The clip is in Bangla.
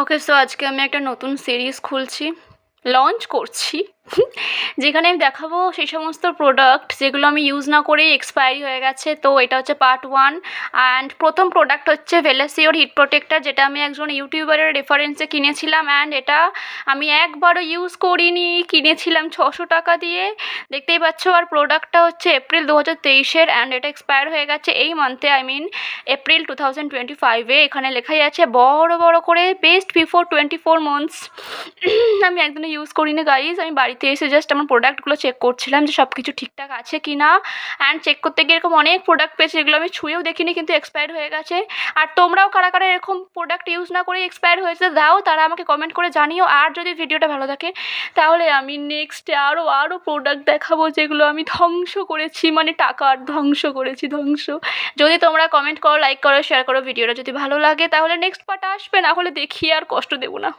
ওকে, সো আজকে আমি একটা নতুন সিরিজ খুলছি, লঞ্চ করছি। যেখানে আমি দেখাবো সেই সমস্ত প্রোডাক্ট যেগুলো আমি ইউজ না করেই এক্সপায়ারি হয়ে গেছে। তো এটা হচ্ছে পার্ট 1 অ্যান্ড প্রথম প্রোডাক্ট হচ্ছে ভেলাসিওর হিট প্রোটেক্টর, যেটা আমি একজন ইউটিউবারের রেফারেন্সে কিনেছিলাম অ্যান্ড এটা আমি একবারও ইউজ করিনি, কিনেছিলাম 600 টাকা দিয়ে। দেখতেই পাচ্ছ। আর প্রোডাক্টটা হচ্ছে এপ্রিল 2023-এর অ্যান্ড এটা এক্সপায়ার হয়ে গেছে এই মান্থে, আই মিন এপ্রিল 2025-এ। এখানে লেখাই আছে বড় বড় করে বেস্ট বিফোর 24 মান্থস। আমি একদিনও ইউজ করিনি গাইজ। আমি বাড়িতে এসে জাস্ট আমার প্রোডাক্টগুলো চেক করছিলাম যে সব কিছু ঠিকঠাক আছে কি না, অ্যান্ড চেক করতে গিয়ে এরকম অনেক প্রোডাক্ট পেয়েছি যেগুলো আমি ছুঁয়েও দেখিনি কিন্তু এক্সপায়ার হয়ে গেছে। আর তোমরাও কারা কারা এরকম প্রোডাক্ট ইউজ না করে এক্সপায়ার হয়েছে দাও, তারা আমাকে কমেন্ট করে জানিও। আর যদি ভিডিওটা ভালো থাকে তাহলে আমি নেক্সটে আরও প্রোডাক্ট দেখাবো যেগুলো আমি ধ্বংস করেছি, মানে টাকার ধ্বংস করেছি, ধ্বংস। যদি তোমরা কমেন্ট করো, লাইক করো, শেয়ার করো ভিডিওটা, যদি ভালো লাগে তাহলে নেক্সট পার্ট আসবে, না হলে দেখি আর কষ্ট দেবো না।